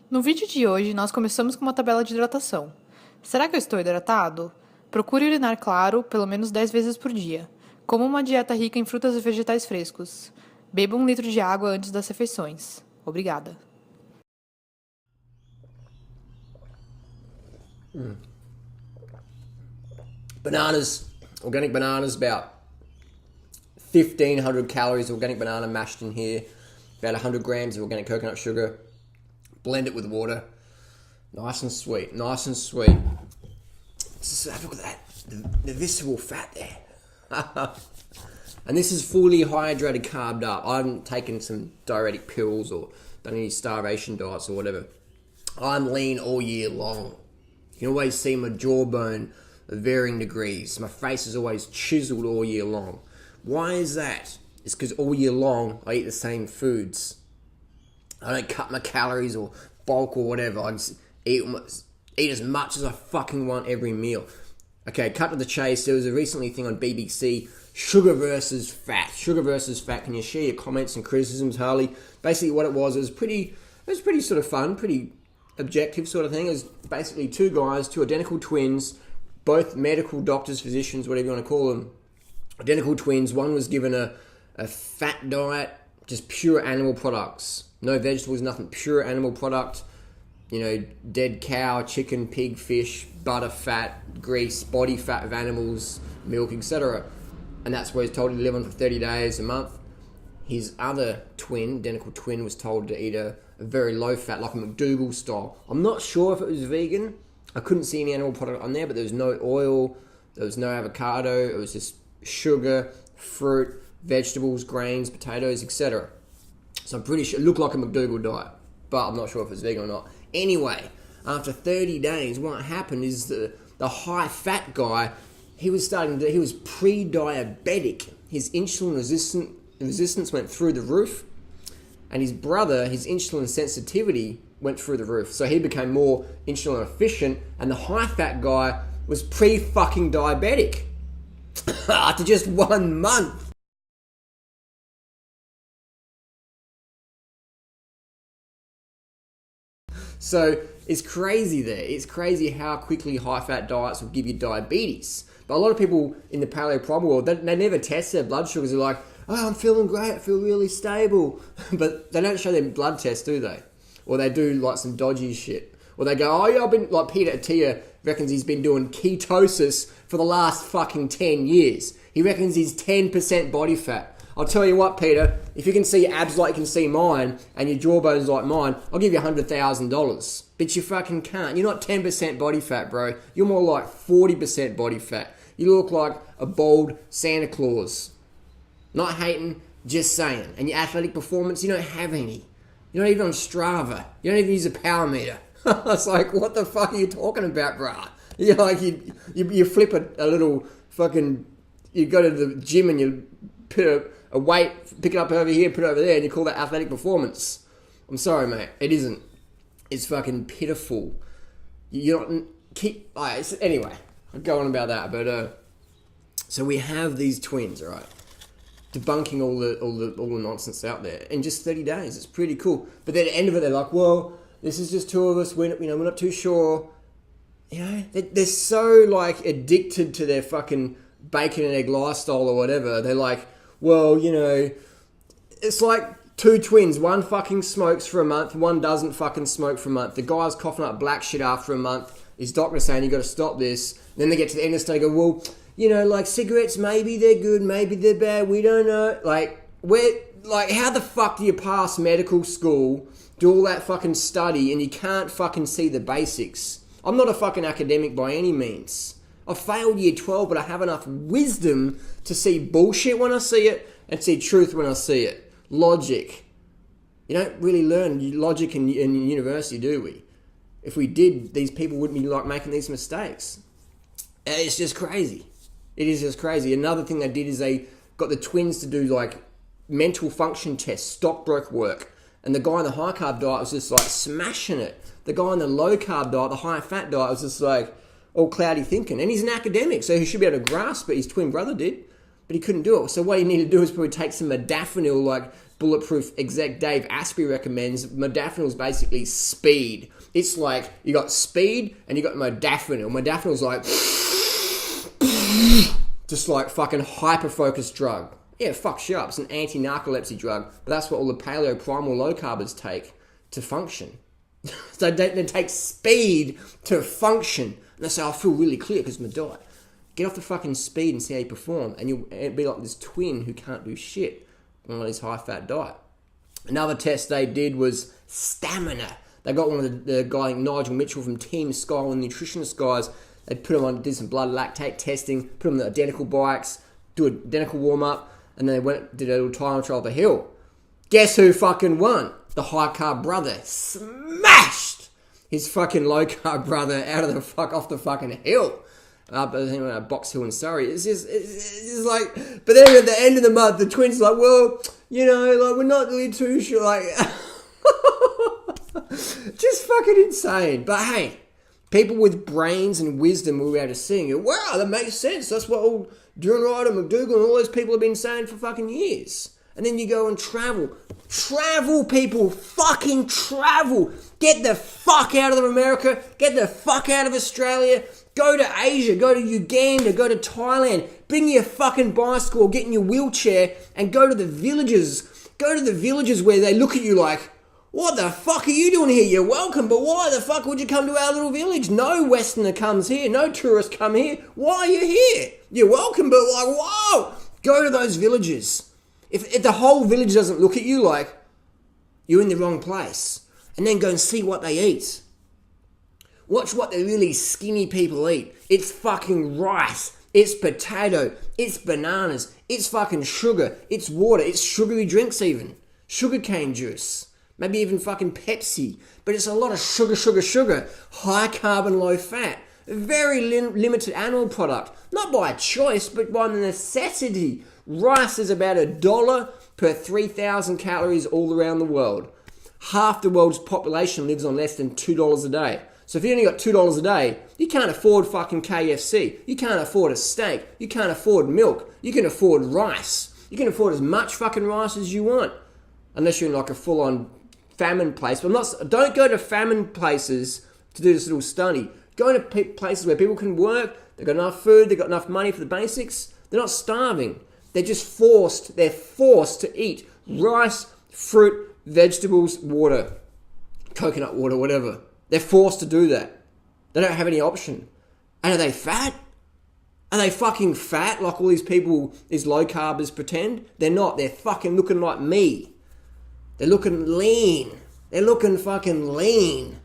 No vídeo de hoje, nós começamos com uma tabela de hidratação. Será que eu estou hidratado? Procure urinar claro, pelo menos 10 vezes por dia. Coma uma dieta rica em frutas e vegetais frescos. Beba 1 litro de água antes das refeições. Obrigada. Bananas, organic bananas, about 1,500 calories of organic banana mashed in here, about 100 grams of organic coconut sugar. Blend it with water. Nice and sweet. Nice and sweet. Just have a look at that. The visceral fat there. And this is fully hydrated, carbed up. I haven't taken some diuretic pills or done any starvation diets or whatever. I'm lean all year long. You can always see my jawbone of varying degrees. My face is always chiseled all year long. Why is that? It's because all year long I eat the same foods. I don't cut my calories or bulk or whatever. I just eat as much as I fucking want every meal. Okay, cut to the chase. There was a recently thing on BBC, sugar versus fat. Sugar versus fat. Can you share your comments and criticisms, Harley? Basically what it was pretty sort of fun, pretty objective sort of thing. It was basically two guys, two identical twins, both medical doctors, physicians, whatever you want to call them. Identical twins. One was given a fat diet, just pure animal products. No vegetables, nothing. Pure animal product. You know, dead cow, chicken, pig, fish, butter, fat, grease, body fat of animals, milk, etc. And that's where he's told to live on for 30 days, a month. His other twin, identical twin, was told to eat a very low fat, like a McDougall style. I'm not sure if it was vegan. I couldn't see any animal product on there, but there was no oil, there was no avocado, it was just sugar, fruit, vegetables, grains, potatoes, etc. So I'm pretty sure it looked like a McDougall diet, but I'm not sure if it's vegan or not. Anyway, after 30 days, what happened is the high fat guy, he was pre-diabetic. His insulin resistance went through the roof, and his brother, his insulin sensitivity went through the roof. So he became more insulin efficient, and the high fat guy was pre-fucking diabetic after just 1 month. So it's crazy there. It's crazy how quickly high-fat diets will give you diabetes. But a lot of people in the paleo-primal world, they never test their blood sugars. They're like, oh, I'm feeling great. I feel really stable. But they don't show their blood test, do they? Or they do like some dodgy shit. Or they go, oh yeah, I've been, like Peter Attia reckons he's been doing ketosis for the last fucking 10 years. He reckons he's 10% body fat. I'll tell you what, Peter, if you can see abs like you can see mine and your jawbones like mine, I'll give you $100,000. But you fucking can't. You're not 10% body fat, bro. You're more like 40% body fat. You look like a bald Santa Claus. Not hating, just saying. And your athletic performance, you don't have any. You're not even on Strava. You don't even use a power meter. It's like, what the fuck are you talking about, bruh? You're like, you flip a little fucking, you go to the gym and you put a weight, pick it up over here, put it over there, and you call that athletic performance. I'm sorry, mate. It isn't. It's fucking pitiful. You're not... Anyway, I'll go on about that. But so we have these twins, right? Debunking all the nonsense out there in just 30 days. It's pretty cool. But then at the end of it, they're like, well, this is just two of us. We're not too sure. You know, they're so like addicted to their fucking bacon and egg lifestyle or whatever. They're like, well, you know, it's like two twins. One fucking smokes for a month. One doesn't fucking smoke for a month. The guy's coughing up black shit after a month. His doctor's saying, you got to stop this. Then they get to the end of the day and go, well, you know, like cigarettes, maybe they're good, maybe they're bad. We don't know. Like, how the fuck do you pass medical school, do all that fucking study, and you can't fucking see the basics? I'm not a fucking academic by any means. I failed year 12, but I have enough wisdom to see bullshit when I see it and see truth when I see it. Logic. You don't really learn logic in university, do we? If we did, these people wouldn't be like making these mistakes. It's just crazy. It is just crazy. Another thing they did is they got the twins to do like mental function tests, stockbroke work. And the guy on the high carb diet was just like smashing it. The guy on the low carb diet, the high fat diet, was just like all cloudy thinking. And he's an academic, so he should be able to grasp it. His twin brother did, but he couldn't do it. So what you need to do is probably take some modafinil, like Bulletproof exec Dave Asprey recommends. Modafinil is basically speed. It's like you got speed and you got modafinil. Modafinil's like just like fucking hyper-focused drug. Yeah, it fucks you up. It's an anti-narcolepsy drug, but that's what all the paleo primal low carbers take to function. So they take speed to function. And they say, I feel really clear because of my diet. Get off the fucking speed and see how you perform. And you'll be like this twin who can't do shit on his high-fat diet. Another test they did was stamina. They got one of the guy, Nigel Mitchell from Team Sky, one of the nutritionist guys. They put him on, did some blood lactate testing, put him on the identical bikes, do an identical warm-up, and then they did a little time trial up a hill. Guess who fucking won? The high-carb brother. Smashed his fucking low-carb brother off the fucking hill. Up at Box Hill in Surrey. It's just like, but then at the end of the month, the twins are like, well, you know, like we're not really too sure, like, just fucking insane. But hey, people with brains and wisdom will be able to see, wow, that makes sense. That's what all Duran Ryder, McDougall, and all those people have been saying for fucking years. And then you go and travel. Travel, people. Fucking travel. Get the fuck out of America. Get the fuck out of Australia. Go to Asia. Go to Uganda. Go to Thailand. Bring your fucking bicycle. Get in your wheelchair and go to the villages. Go to the villages where they look at you like, what the fuck are you doing here? You're welcome, but why the fuck would you come to our little village? No Westerner comes here. No tourists come here. Why are you here? You're welcome, but like, whoa. Go to those villages. If the whole village doesn't look at you like you're in the wrong place, and then go and see what they eat. Watch what the really skinny people eat. It's fucking rice. It's potato. It's bananas. It's fucking sugar. It's water. It's sugary drinks even. Sugarcane juice. Maybe even fucking Pepsi. But it's a lot of sugar. High carb and low fat. Very limited animal product. Not by choice, but by necessity. Rice is about $1 per 3,000 calories all around the world. Half the world's population lives on less than $2 a day. So if you only got $2 a day, you can't afford fucking KFC. You can't afford a steak. You can't afford milk. You can afford rice. You can afford as much fucking rice as you want. Unless you're in like a full-on famine place. But don't go to famine places to do this little study. Go to places where people can work. They've got enough food. They've got enough money for the basics. They're not starving. They're just forced. They're forced to eat rice, fruit, vegetables, water, coconut water, whatever. They're forced to do that. They don't have any option. And are they fat? Are they fucking fat like all these people, these low carbers pretend? They're not. They're fucking looking like me. They're looking lean. They're looking fucking lean.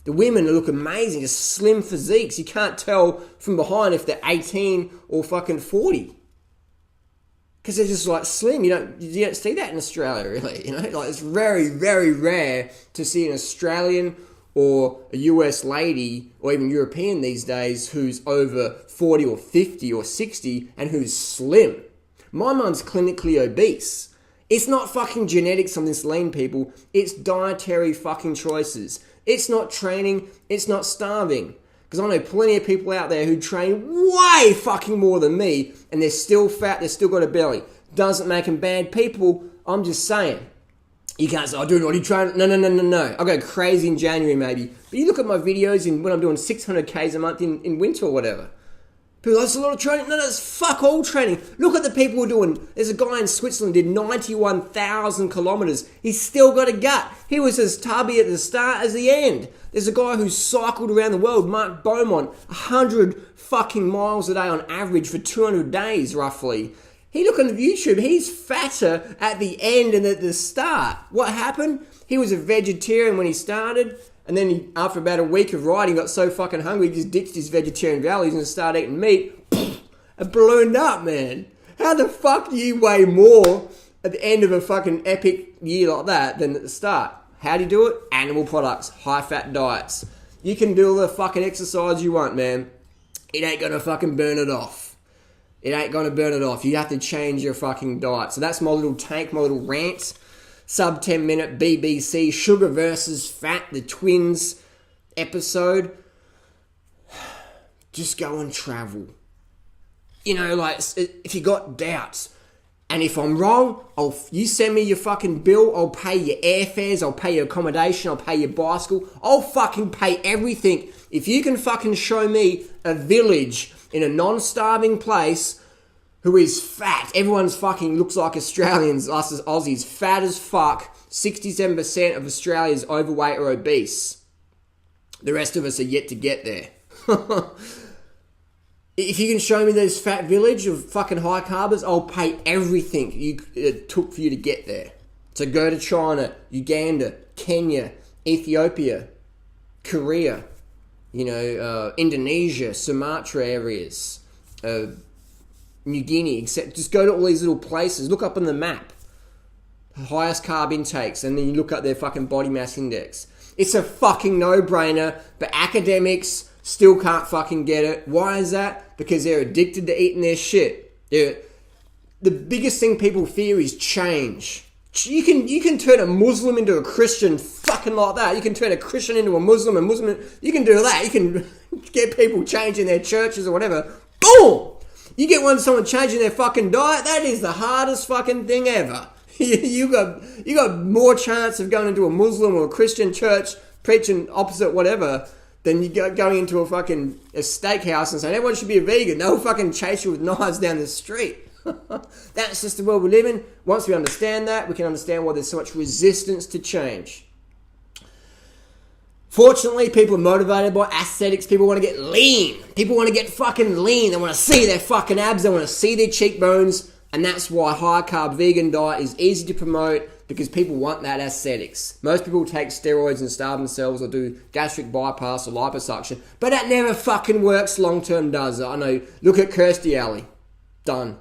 The women look amazing, just slim physiques. You can't tell from behind if they're 18 or fucking 40. Because they're just like slim. You don't see that in Australia, really. You know, like it's very, very rare to see an Australian or a US lady or even European these days who's over 40 or 50 or 60 and who's slim. My mum's clinically obese. It's not fucking genetics on this lean, people. It's dietary fucking choices. It's not training. It's not starving. Because I know plenty of people out there who train way fucking more than me and they're still fat, they've still got a belly. Doesn't make them bad people. I'm just saying. You can't say, dude, what are you trying? No. I'll go crazy in January maybe. But you look at my videos when I'm doing 600 Ks a month in winter or whatever. People, that's a lot of training. No, that's fuck all training. Look at the people who are doing, there's a guy in Switzerland who did 91,000 kilometres. He's still got a gut. He was as tubby at the start as the end. There's a guy who cycled around the world, Mark Beaumont, 100 fucking miles a day on average for 200 days roughly. He look on YouTube, he's fatter at the end and at the start. What happened? He was a vegetarian when he started, and then after about a week of riding, got so fucking hungry, he just ditched his vegetarian values and started eating meat. And ballooned up, man. How the fuck do you weigh more at the end of a fucking epic year like that than at the start? How do you do it? Animal products, high-fat diets. You can do all the fucking exercise you want, man. It ain't gonna fucking burn it off. It ain't gonna burn it off. You have to change your fucking diet. So that's my little take, my little rant. sub 10 minute BBC Sugar versus Fat, the twins episode. Just go and travel. You know, like, if you got doubts, and if I'm wrong, you send me your fucking bill, I'll pay your airfares, I'll pay your accommodation, I'll pay your bicycle, I'll fucking pay everything. If you can fucking show me a village in a non-starving place who is fat, everyone's fucking looks like Australians, us as Aussies, fat as fuck, 67% of Australia is overweight or obese. The rest of us are yet to get there. If you can show me this fat village of fucking high carbers, I'll pay everything it took for you to get there. So go to China, Uganda, Kenya, Ethiopia, Korea, Indonesia, Sumatra areas, New Guinea, etc. Just go to all these little places, look up on the map, highest carb intakes, and then you look up their fucking body mass index. It's a fucking no-brainer, but academics still can't fucking get it. Why is that? Because they're addicted to eating their shit. The biggest thing people fear is change. You can turn a Muslim into a Christian fucking like that. You can turn a Christian into a Muslim, you can do that. You can get people changing their churches or whatever. Boom! You get someone changing their fucking diet, that is the hardest fucking thing ever. You got more chance of going into a Muslim or a Christian church preaching opposite whatever than you going into a steakhouse and saying everyone should be a vegan. They'll fucking chase you with knives down the street. That's just the world we live in. Once we understand that, we can understand why there's so much resistance to change. Fortunately, people are motivated by aesthetics. People want to get lean. People want to get fucking lean. They want to see their fucking abs. They want to see their cheekbones. And that's why high-carb vegan diet is easy to promote, because people want that aesthetics. Most people take steroids and starve themselves or do gastric bypass or liposuction, but that never fucking works long-term, does it? I know. Look at Kirstie Alley. Done.